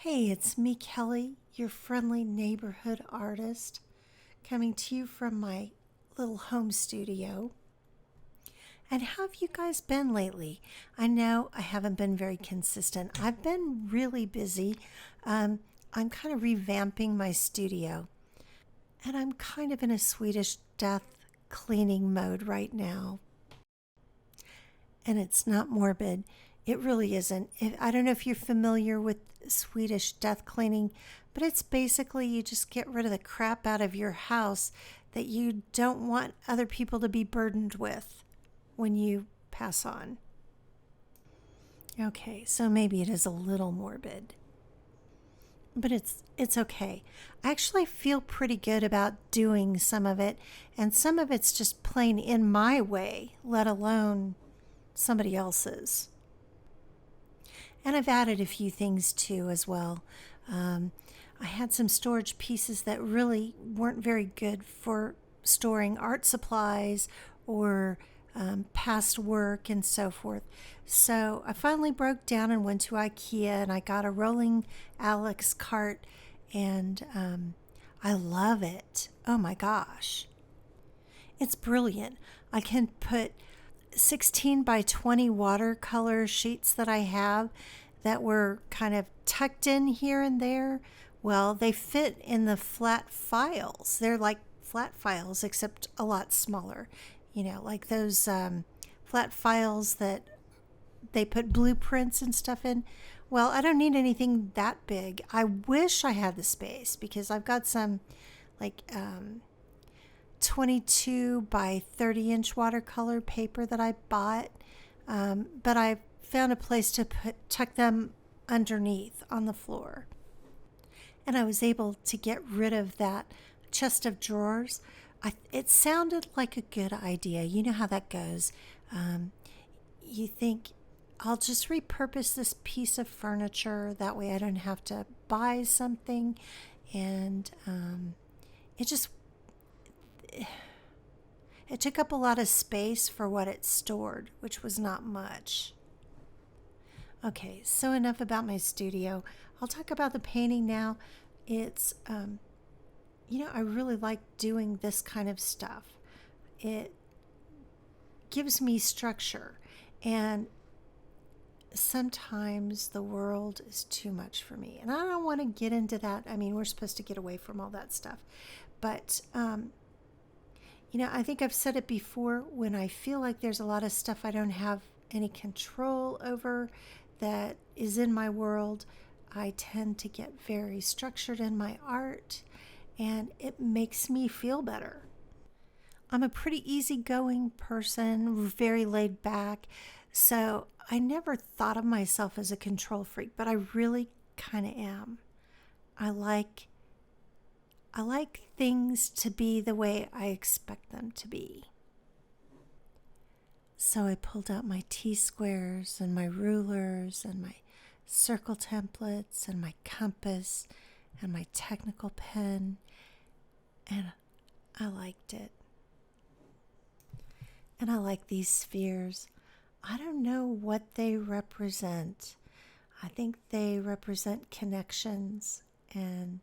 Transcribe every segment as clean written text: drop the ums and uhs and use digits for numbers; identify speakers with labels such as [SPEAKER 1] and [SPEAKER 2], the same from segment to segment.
[SPEAKER 1] Hey, it's me, Kelly, your friendly neighborhood artist, coming to you from my little home studio. And how have you guys been lately? I know I haven't been very consistent. I've been really busy. I'm kind of revamping my studio, and I'm kind of in a Swedish death cleaning mode right now. And it's not morbid. It really isn't. I don't know if you're familiar with Swedish death cleaning, but it's basically you just get rid of the crap out of your house that you don't want other people to be burdened with when you pass on. Okay, so maybe it is a little morbid, but it's okay. I actually feel pretty good about doing some of it, and some of it's just plain in my way, let alone somebody else's. And I've added a few things too as well. I had some storage pieces that really weren't very good for storing art supplies or past work and so forth. So I finally broke down and went to IKEA and I got a rolling Alex cart, and I love it. Oh my gosh. It's brilliant. I can put 16 by 20 watercolor sheets that I have that were kind of tucked in here and there. Well, they fit in the flat files. They're like flat files, except a lot smaller. You know, like those flat files that they put blueprints and stuff in. Well, I don't need anything that big. I wish I had the space because I've got some like 22 by 30-inch watercolor paper that I bought, but I found a place to tuck them underneath on the floor. And I was able to get rid of that chest of drawers. It sounded like a good idea. You know how that goes. You think, I'll just repurpose this piece of furniture. That way I don't have to buy something. And it just it took up a lot of space for what it stored, which was not much. Okay, so enough about my studio. I'll talk about the painting now. It's, I really like doing this kind of stuff. It gives me structure, and sometimes the world is too much for me. And I don't want to get into that. I mean, we're supposed to get away from all that stuff. But, I think I've said it before, when I feel like there's a lot of stuff I don't have any control over that is in my world, I tend to get very structured in my art, and it makes me feel better. I'm a pretty easygoing person, very laid back, so I never thought of myself as a control freak, but I really kind of am. I like things to be the way I expect them to be. So I pulled out my T-squares and my rulers and my circle templates and my compass and my technical pen, and I liked it. And I like these spheres. I don't know what they represent. I think they represent connections and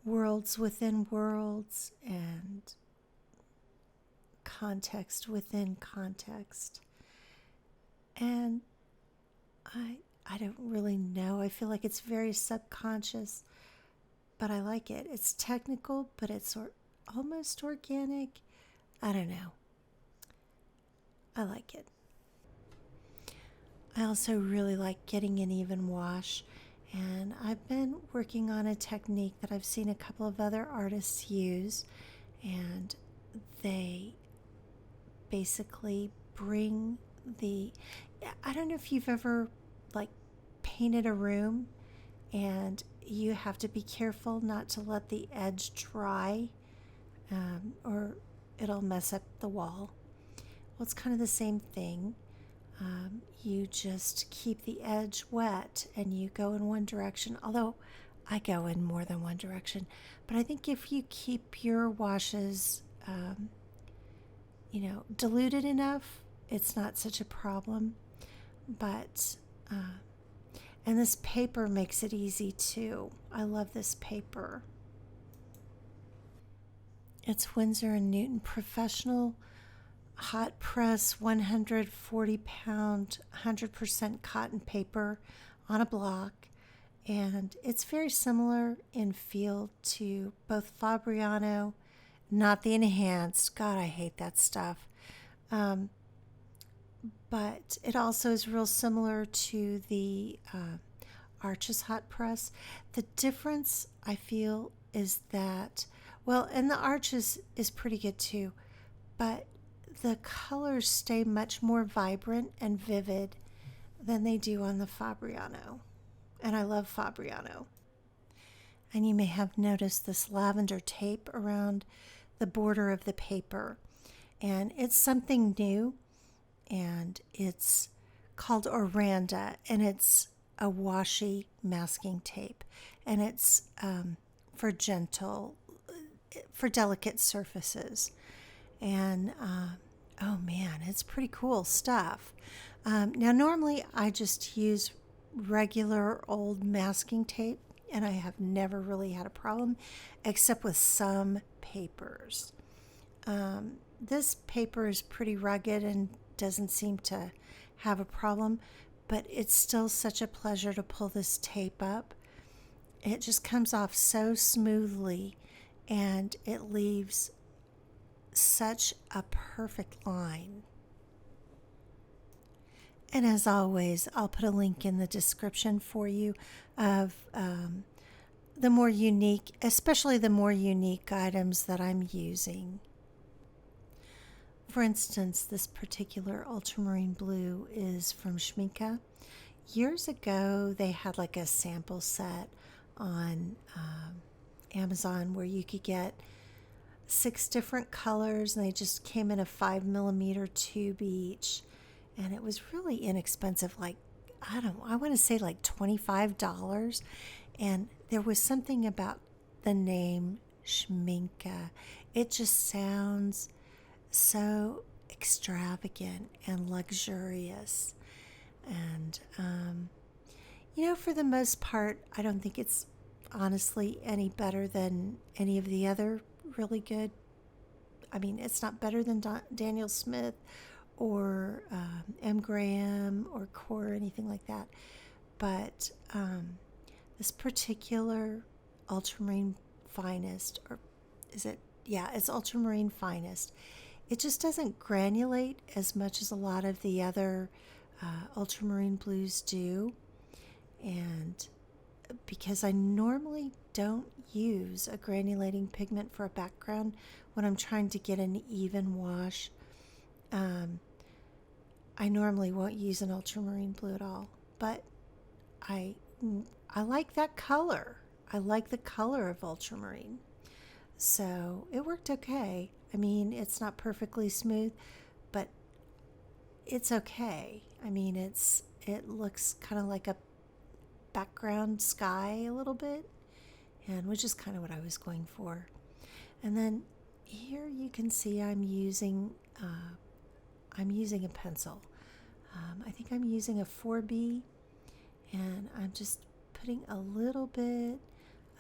[SPEAKER 1] worlds within worlds and context within context. And I don't really know. I feel like it's very subconscious, but I like it. It's technical, but it's almost organic. I don't know. I like it. I also really like getting an even wash, and I've been working on a technique that I've seen a couple of other artists use, and they basically bring I don't know if you've ever painted a room and you have to be careful not to let the edge dry, or it'll mess up the wall. Well, it's kind of the same thing. You just keep the edge wet and you go in one direction, although I go in more than one direction. But I think if you keep your washes, diluted enough, it's not such a problem. But And this paper makes it easy too. I love this paper. It's Winsor and Newton Professional Hot Press 140 pound 100% cotton paper on a block. And it's very similar in feel to both Fabriano, not the enhanced. God, I hate that stuff. But it also is real similar to the Arches hot press. The difference I feel is that, well, and the Arches is pretty good too, but the colors stay much more vibrant and vivid than they do on the Fabriano. And I love Fabriano. And you may have noticed this lavender tape around the border of the paper. And it's something new, and it's called Oranda, and it's a washi masking tape. And it's for delicate surfaces. And oh man, it's pretty cool stuff. Now, normally I just use regular old masking tape, and I have never really had a problem, except with some papers. This paper is pretty rugged and doesn't seem to have a problem, but it's still such a pleasure to pull this tape up. It just comes off so smoothly, and it leaves such a perfect line. And as always, I'll put a link in the description for you of the more unique, especially the more unique items that I'm using. For instance, this particular ultramarine blue is from Schmincke. Years ago, they had like a sample set on Amazon where you could get 6 different colors, and they just came in a 5mm tube each. And it was really inexpensive, like, I want to say like $25. And there was something about the name Schmincke. It just sounds so extravagant and luxurious. And, for the most part, I don't think it's honestly any better than any of the other really good. I mean, it's not better than Daniel Smith or M. Graham or Core or anything like that. But this particular Ultramarine Finest, or is it? Yeah, it's Ultramarine Finest. It just doesn't granulate as much as a lot of the other ultramarine blues do. And because I normally don't use a granulating pigment for a background when I'm trying to get an even wash, I normally won't use an ultramarine blue at all, but I like that color. I like the color of ultramarine. So it worked okay. I mean, it's not perfectly smooth, but it's okay. I mean, it looks kind of like a background sky a little bit, and which is kind of what I was going for. And then here you can see I'm using a pencil. I think I'm using a 4B, and I'm just putting a little bit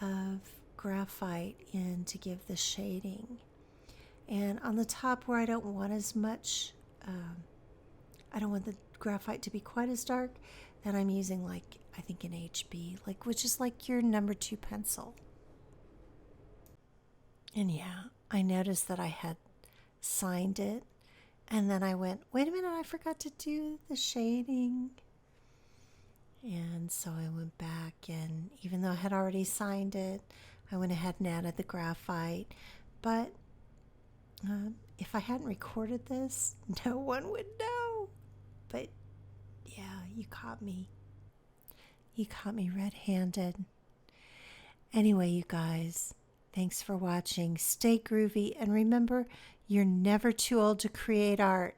[SPEAKER 1] of graphite in to give the shading. And on the top where I don't want as much, I don't want the graphite to be quite as dark, then I'm using I think an HB, which is like your number 2 pencil. And yeah, I noticed that I had signed it, and then I went, wait a minute, I forgot to do the shading. And so I went back, and even though I had already signed it, I went ahead and added the graphite. But if I hadn't recorded this, no one would know. But yeah, you caught me. You caught me red-handed. Anyway, you guys, thanks for watching. Stay groovy, and remember, you're never too old to create art.